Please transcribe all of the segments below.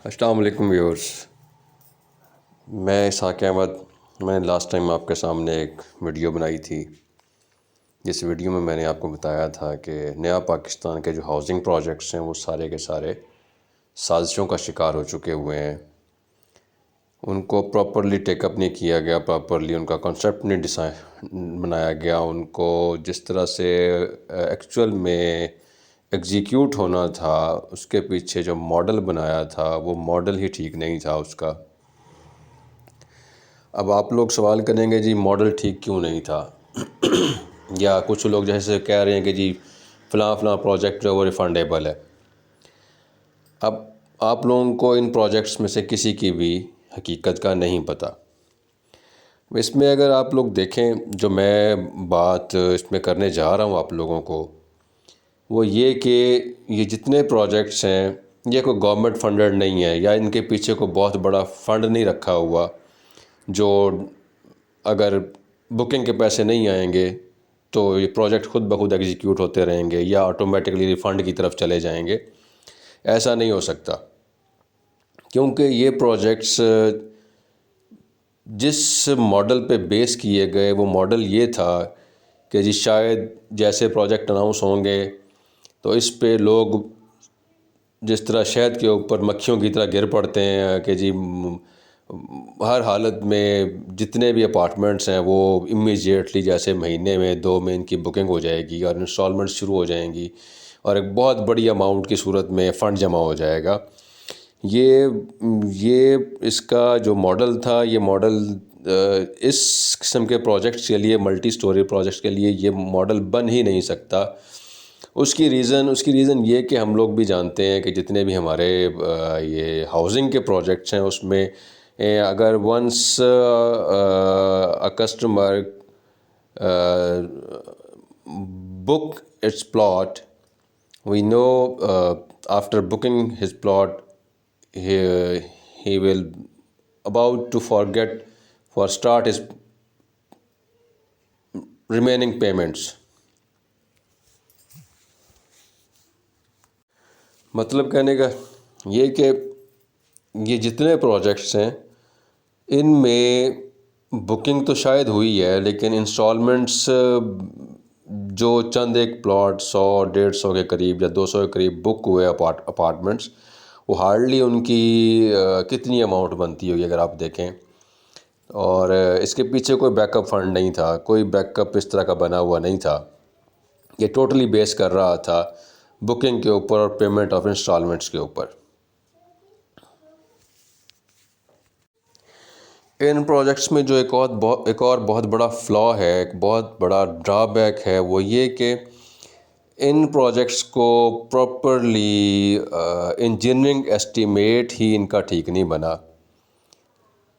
السلام علیکم ویورس، میں اسحاق احمد۔ میں نے لاسٹ ٹائم آپ کے سامنے ایک ویڈیو بنائی تھی، جس ویڈیو میں نے آپ کو بتایا تھا کہ نیا پاکستان کے جو ہاؤسنگ پروجیکٹس ہیں وہ سارے کے سارے سازشوں کا شکار ہو چکے ہوئے ہیں۔ ان کو پراپرلی ٹیک اپ نہیں کیا گیا، پراپرلی ان کا کنسیپٹ نہیں بنایا گیا، ان کو جس طرح سے ایکچول میں ایگزیکیوٹ ہونا تھا اس کے پیچھے جو ماڈل بنایا تھا وہ ماڈل ہی ٹھیک نہیں تھا اس کا۔ اب آپ لوگ سوال کریں گے جی ماڈل ٹھیک کیوں نہیں تھا، یا کچھ لوگ جیسے کہہ رہے ہیں کہ جی فلاں فلاں پروجیکٹ جو وہ ریفنڈیبل ہے۔ اب آپ لوگوں کو ان پروجیکٹس میں سے کسی کی بھی حقیقت کا نہیں پتہ۔ اس میں اگر آپ لوگ دیکھیں، جو میں بات اس میں کرنے جا رہا ہوں آپ لوگوں کو، وہ یہ کہ یہ جتنے پروجیکٹس ہیں یہ کوئی گورنمنٹ فنڈڈ نہیں ہے، یا ان کے پیچھے کوئی بہت بڑا فنڈ نہیں رکھا ہوا جو اگر بکنگ کے پیسے نہیں آئیں گے تو یہ پروجیکٹ خود بخود ایگزیکیوٹ ہوتے رہیں گے یا آٹومیٹکلی ریفنڈ کی طرف چلے جائیں گے۔ ایسا نہیں ہو سکتا، کیونکہ یہ پروجیکٹس جس ماڈل پہ بیس کیے گئے وہ ماڈل یہ تھا کہ جی شاید جیسے پروجیکٹ اناؤنس ہوں گے تو اس پہ لوگ جس طرح شہد کے اوپر مکھیوں کی طرح گر پڑتے ہیں کہ جی ہر حالت میں جتنے بھی اپارٹمنٹس ہیں وہ امیجیٹلی جیسے مہینے میں 2 میں ان کی بکنگ ہو جائے گی اور انسٹالمنٹ شروع ہو جائیں گی اور ایک بہت بڑی اماؤنٹ کی صورت میں فنڈ جمع ہو جائے گا۔ یہ اس کا جو ماڈل تھا، یہ ماڈل اس قسم کے پروجیکٹس کے لیے، ملٹی سٹوری پروجیکٹس کے لیے یہ ماڈل بن ہی نہیں سکتا۔ اس کی ریزن یہ کہ ہم لوگ بھی جانتے ہیں کہ جتنے بھی ہمارے یہ ہاؤسنگ کے پروجیکٹس ہیں اس میں اگر once customer book its plot, we know after booking his plot he will about to forget for start his remaining payments۔ مطلب کہنے کا یہ کہ یہ جتنے پروجیکٹس ہیں ان میں بکنگ تو شاید ہوئی ہے، لیکن انسٹالمنٹس جو چند ایک پلاٹ 100-150 کے قریب یا 200 کے قریب بک ہوئے اپارٹمنٹس، وہ ہارڈلی ان کی کتنی اماؤنٹ بنتی ہوگی اگر آپ دیکھیں۔ اور اس کے پیچھے کوئی بیک اپ فنڈ نہیں تھا، کوئی بیک اپ اس طرح کا بنا ہوا نہیں تھا۔ یہ ٹوٹلی بیس کر رہا تھا بکنگ کے اوپر اور پیمنٹ آف انسٹالمنٹس کے اوپر۔ ان پروجیکٹس میں جو ایک اور بہت بڑا فلا ہے، ایک بہت بڑا ڈرا بیک ہے، وہ یہ کہ ان پروجیکٹس کو پراپرلی انجینئرنگ ایسٹیمیٹ ہی ان کا ٹھیک نہیں بنا۔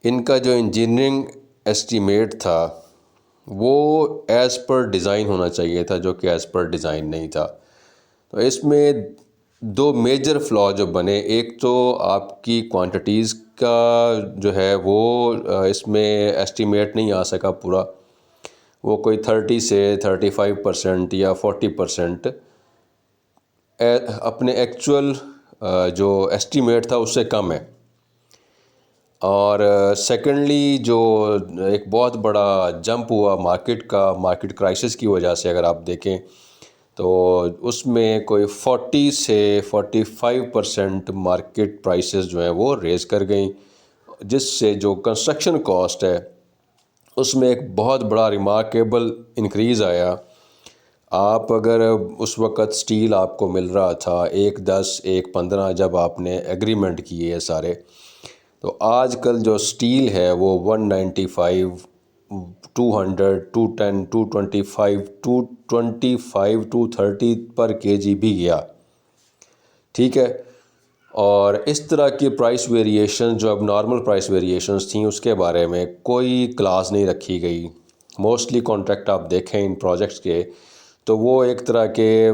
ان کا جو انجینئرنگ ایسٹیمیٹ تھا وہ ایز پر ڈیزائن ہونا چاہیے تھا، جو کہ ایز پر ڈیزائن نہیں تھا۔ تو اس میں 2 میجر فلا جو بنے، ایک تو آپ کی کوانٹیٹیز کا جو ہے وہ اس میں ایسٹیمیٹ نہیں آ سکا پورا، وہ کوئی 30 سے 35% یا 40% اپنے ایکچول جو ایسٹیمیٹ تھا اس سے کم ہے۔ اور سیکنڈلی جو ایک بہت بڑا جمپ ہوا مارکیٹ کرائسس کی وجہ سے، اگر آپ دیکھیں تو اس میں کوئی 40 سے 45% مارکیٹ پرائسز جو ہیں وہ ریز کر گئیں، جس سے جو کنسٹرکشن کاسٹ ہے اس میں ایک بہت بڑا ریمارکیبل انکریز آیا۔ آپ اگر اس وقت سٹیل آپ کو مل رہا تھا 1.10 1.15 جب آپ نے ایگریمنٹ کیے سارے، تو آج کل جو سٹیل ہے وہ 195 200 210 225 225 230 پر kg بھی گیا، ٹھیک ہے۔ اور اس طرح کی پرائس ویریشن جو اب نارمل پرائس ویریشنز تھیں اس کے بارے میں کوئی کلاس نہیں رکھی گئی۔ موسٹلی کانٹریکٹ آپ دیکھیں ان پروجیکٹس کے تو وہ ایک طرح کے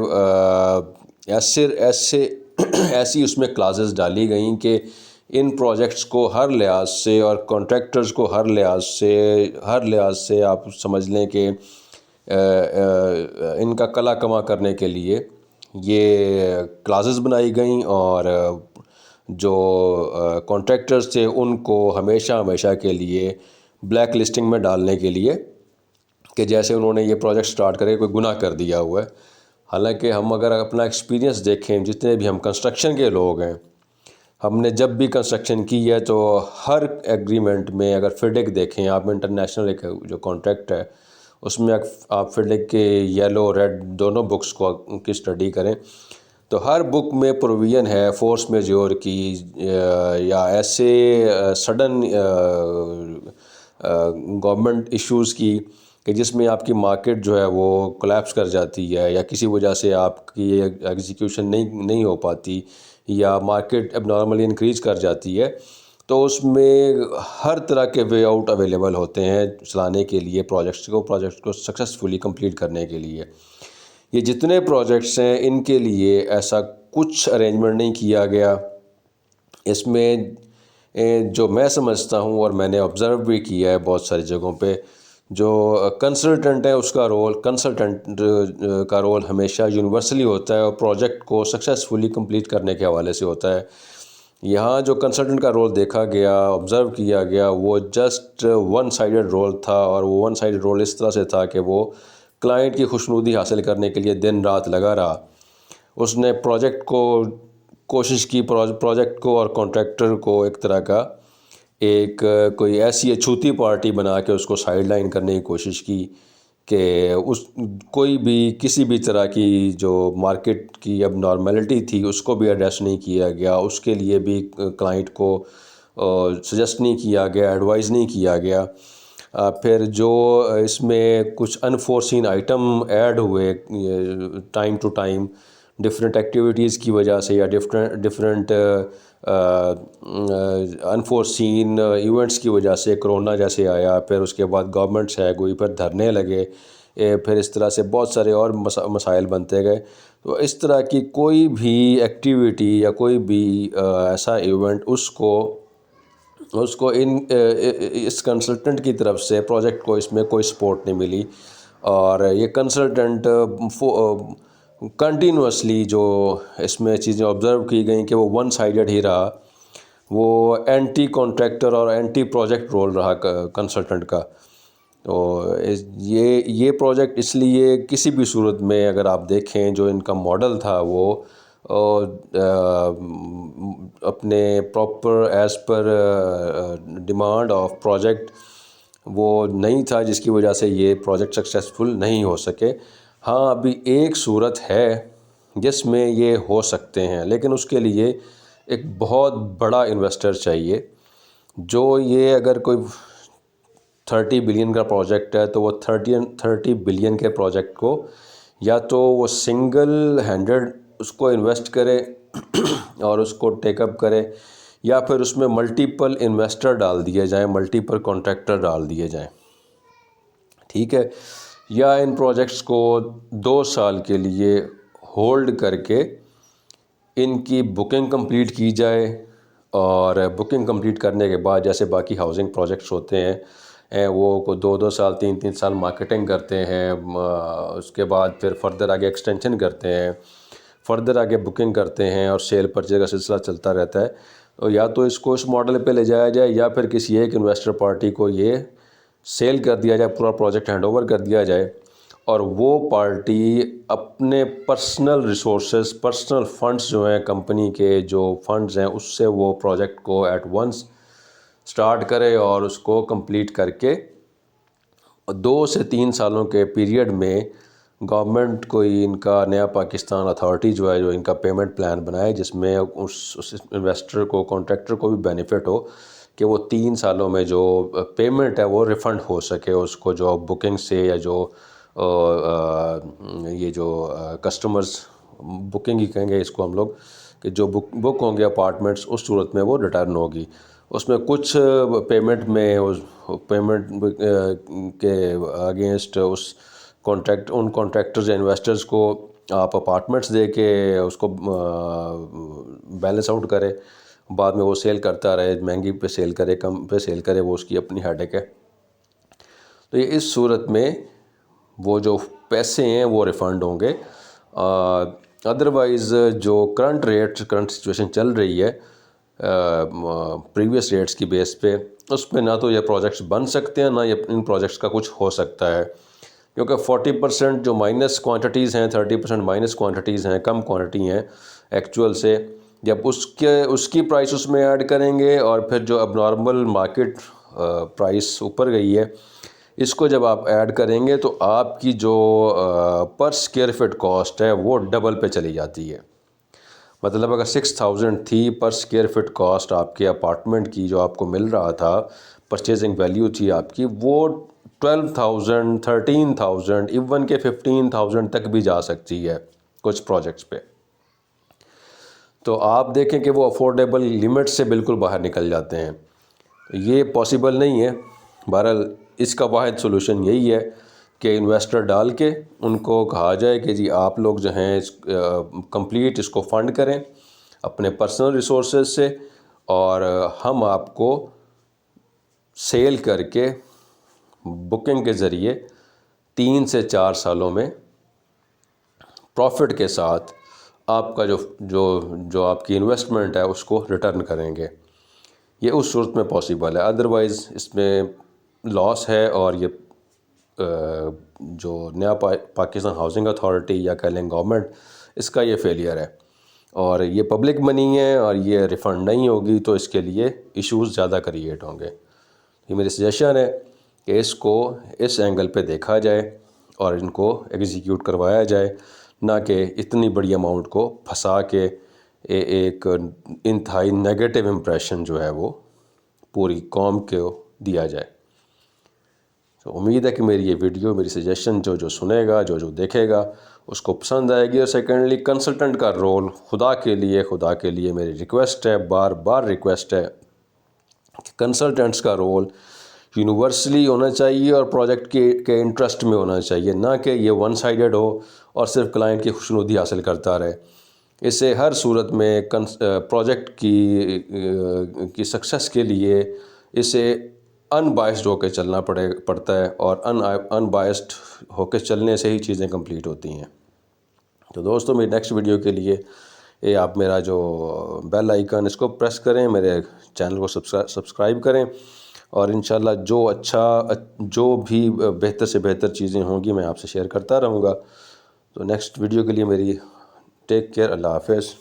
ایسی اس میں کلازز ڈالی گئیں کہ ان پروجیکٹس کو ہر لحاظ سے اور کانٹریکٹرز کو ہر لحاظ سے آپ سمجھ لیں کہ ان کا کلا کما کرنے کے لیے یہ کلازز بنائی گئیں اور جو کانٹریکٹرز تھے ان کو ہمیشہ کے لیے بلیک لسٹنگ میں ڈالنے کے لیے کہ جیسے انہوں نے یہ پروجیکٹ سٹارٹ کرے کوئی گناہ کر دیا ہوا ہے. حالانکہ ہم اگر اپنا ایکسپیرینس دیکھیں، جتنے بھی ہم کنسٹرکشن کے لوگ ہیں، ہم نے جب بھی کنسٹرکشن کی ہے تو ہر ایگریمنٹ میں، اگر فیڈک دیکھیں آپ، انٹرنیشنل ایک جو کانٹریکٹ ہے اس میں آپ فیڈک کے یلو ریڈ دونوں بکس کی اسٹڈی کریں تو ہر بک میں پروویژن ہے فورس میجور کی یا ایسے سڈن گورنمنٹ ایشوز کی کہ جس میں آپ کی مارکیٹ جو ہے وہ کولیپس کر جاتی ہے یا کسی وجہ سے آپ کی ایگزیکیوشن نہیں ہو پاتی یا مارکیٹ اب نارملی انکریز کر جاتی ہے، تو اس میں ہر طرح کے وے آؤٹ اویلیبل ہوتے ہیں چلانے کے لیے پروجیکٹس کو سکسیزفلی کمپلیٹ کرنے کے لیے. یہ جتنے پروجیکٹس ہیں ان کے لیے ایسا کچھ ارینجمنٹ نہیں کیا گیا. اس میں جو میں سمجھتا ہوں اور میں نے آبزرو بھی کیا ہے بہت ساری جگہوں پہ، جو کنسلٹنٹ ہے اس کا رول ہمیشہ یونیورسلی ہوتا ہے اور پروجیکٹ کو سکسیزفلی کمپلیٹ کرنے کے حوالے سے ہوتا ہے. یہاں جو کنسلٹنٹ کا رول دیکھا گیا، آبزرو کیا گیا، وہ جسٹ ون سائیڈڈ رول تھا، اور وہ ون سائیڈڈ رول اس طرح سے تھا کہ وہ کلائنٹ کی خوشنودی حاصل کرنے کے لیے دن رات لگا رہا. اس نے پروجیکٹ کو کوشش کی، پروجیکٹ کو اور کانٹریکٹر کو ایک طرح کا کوئی ایسی اچھوتی پارٹی بنا کے اس کو سائیڈ لائن کرنے کی کوشش کی کہ کوئی بھی کسی بھی طرح کی جو مارکیٹ کی اب نارملٹی تھی اس کو بھی ایڈریس نہیں کیا گیا، اس کے لیے بھی کلائنٹ کو سجیسٹ نہیں کیا گیا، ایڈوائز نہیں کیا گیا. پھر جو اس میں کچھ انفورسین آئٹم ایڈ ہوئے time to time different activities کی وجہ سے یا ڈفرینٹ انفورسین ایونٹس کی وجہ سے، کرونا جیسے آیا، پھر اس کے بعد گورنمنٹس ہے کوئی، پھر دھرنے لگے، پھر اس طرح سے بہت سارے اور مسائل بنتے گئے. تو اس طرح کی کوئی بھی ایکٹیویٹی یا کوئی بھی ایسا ایونٹ اس کو اس کنسلٹنٹ کی طرف سے پروجیکٹ کو اس میں کوئی سپورٹ نہیں ملی. اور یہ کنسلٹنٹ کنٹینوسلی جو اس میں چیزیں آبزرو کی گئیں کہ وہ ون سائیڈڈ ہی رہا، وہ اینٹی کانٹریکٹر اور اینٹی پروجیکٹ رول رہا کنسلٹنٹ کا. تو یہ پروجیکٹ اس لیے کسی بھی صورت میں اگر آپ دیکھیں جو ان کا ماڈل تھا وہ اپنے proper as per demand of project وہ نہیں تھا، جس کی وجہ سے یہ پروجیکٹ سکسیزفل نہیں ہو سکے. ہاں ابھی ایک صورت ہے جس میں یہ ہو سکتے ہیں، لیکن اس کے لیے ایک بہت بڑا انویسٹر چاہیے جو یہ اگر کوئی 30 بلین کا پروجیکٹ ہے تو وہ 30 بلین کے پروجیکٹ کو یا تو وہ سنگل ہینڈڈ اس کو انویسٹ کرے اور اس کو ٹیک اپ کرے، یا پھر اس میں ملٹیپل انویسٹر ڈال دیے جائیں، ملٹیپل کانٹریکٹر ڈال دیے جائیں. ٹھیک ہے، یا ان پروجیکٹس کو 2 سال کے لیے ہولڈ کر کے ان کی بکنگ کمپلیٹ کی جائے، اور بکنگ کمپلیٹ کرنے کے بعد جیسے باقی ہاؤسنگ پروجیکٹس ہوتے ہیں وہ کو 2 سال 3 سال مارکیٹنگ کرتے ہیں، اس کے بعد پھر فردر آگے ایکسٹینشن کرتے ہیں، فردر آگے بکنگ کرتے ہیں، اور سیل پرچیز کا سلسلہ چلتا رہتا ہے. تو یا تو اس کو اس ماڈل پہ لے جایا جائے یا پھر کسی ایک انویسٹر پارٹی کو یہ سیل کر دیا جائے، پورا پروجیکٹ ہینڈ اوور کر دیا جائے، اور وہ پارٹی اپنے پرسنل ریسورسز، پرسنل فنڈز جو ہیں کمپنی کے جو فنڈز ہیں اس سے وہ پروجیکٹ کو ایٹ ونس سٹارٹ کرے اور اس کو کمپلیٹ کر کے 2 سے 3 سالوں کے پیریڈ میں گورنمنٹ کوئی ان کا نیا پاکستان اتھارٹی جو ہے جو ان کا پیمنٹ پلان بنائے، جس میں اس انویسٹر کو، کانٹریکٹر کو بھی بینیفٹ ہو کہ وہ 3 سالوں میں جو پیمنٹ ہے وہ ریفنڈ ہو سکے اس کو، جو بکنگ سے یا جو یہ جو کسٹمرز بکنگ ہی کہیں گے اس کو ہم لوگ، کہ جو بک ہوں گے اپارٹمنٹس اس صورت میں وہ ریٹرن ہوگی. اس میں کچھ پیمنٹ کے اگینسٹ ان کانٹریکٹرز یا انویسٹرز کو آپ اپارٹمنٹس دے کے اس کو بیلنس آؤٹ کرے، بعد میں وہ سیل کرتا رہے، مہنگی پہ سیل کرے، کم پہ سیل کرے، وہ اس کی اپنی ہیڈیک ہے. تو یہ اس صورت میں وہ جو پیسے ہیں وہ ریفنڈ ہوں گے. ادروائز جو کرنٹ سچویشن چل رہی ہے پریویس ریٹس کی بیس پہ، اس پہ نہ تو یہ پروجیکٹس بن سکتے ہیں، نہ یہ ان پروجیکٹس کا کچھ ہو سکتا ہے، کیونکہ 40% جو مائنس کوانٹٹیز ہیں، 30% مائنس کوانٹٹیز ہیں، کم کوانٹٹی ہیں ایکچوئل سے، جب اس کی پرائس اس میں ایڈ کریں گے، اور پھر جو اب نارمل مارکیٹ پرائس اوپر گئی ہے، اس کو جب آپ ایڈ کریں گے تو آپ کی جو پر اسکیئر فٹ کاسٹ ہے وہ ڈبل پہ چلی جاتی ہے۔ مطلب اگر 6000 تھی پر اسکیئر فٹ کاسٹ آپ کے اپارٹمنٹ کی، جو آپ کو مل رہا تھا، پرچیزنگ ویلیو تھی آپ کی، وہ 12,000 13,000 ایون کہ 15,000 تک بھی جا سکتی ہے کچھ پروجیکٹس پہ۔ تو آپ دیکھیں کہ وہ افورڈیبل لیمٹ سے بالکل باہر نکل جاتے ہیں، یہ پاسبل نہیں ہے۔ بہرحال اس کا واحد سولوشن یہی ہے کہ انویسٹر ڈال کے ان کو کہا جائے کہ جی آپ لوگ جو ہیں کمپلیٹ اس کو فنڈ کریں اپنے پرسنل ریسورسز سے، اور ہم آپ کو سیل کر کے بکنگ کے ذریعے 3 سے 4 سالوں میں پروفٹ کے ساتھ آپ کا جو آپ کی انویسٹمنٹ ہے اس کو ریٹرن کریں گے۔ یہ اس صورت میں پاسبل ہے، ادروائز اس میں لاس ہے، اور یہ جو نیا پاکستان ہاؤسنگ اتھارٹی یا کہہ لیں گورنمنٹ، اس کا یہ فیلئر ہے، اور یہ پبلک منی ہے اور یہ ریفنڈ نہیں ہوگی، تو اس کے لیے ایشوز زیادہ کریٹ ہوں گے۔ یہ میری سجیشن ہے کہ اس کو اس اینگل پہ دیکھا جائے اور ان کو ایگزیکیوٹ کروایا جائے، نہ کہ اتنی بڑی اماؤنٹ کو پھنسا کے ایک انتہائی نیگیٹو امپریشن جو ہے وہ پوری قوم کو دیا جائے۔ تو امید ہے کہ میری یہ ویڈیو، میری سجیشن جو سنے گا، جو دیکھے گا، اس کو پسند آئے گی۔ اور سیکنڈلی کنسلٹنٹ کا رول خدا کے لیے میری ریکویسٹ ہے، بار بار ریکویسٹ ہے کہ کنسلٹنٹس کا رول یونیورسلی ہونا چاہیے اور پروجیکٹ کے انٹرسٹ میں ہونا چاہیے، نہ کہ یہ ون سائیڈڈ ہو اور صرف کلائنٹ کی خوشنودی حاصل کرتا رہے۔ اس سے ہر صورت میں پروجیکٹ کی سکسیس کے لیے اسے ان بائسڈ ہو کے چلنا پڑتا ہے، اور ان بائسڈ ہو کے چلنے سے ہی چیزیں کمپلیٹ ہوتی ہیں۔ تو دوستوں، میری نیکسٹ ویڈیو کے لیے یہ آپ میرا جو بیل آئیکن اس کو پریس کریں، میرے چینل کو سبسکرائب کریں، اور انشاءاللہ جو بھی بہتر سے بہتر چیزیں ہوں گی میں آپ سے شیئر کرتا رہوں گا۔ تو نیکسٹ ویڈیو کے لیے میری ٹیک کیئر، اللہ حافظ۔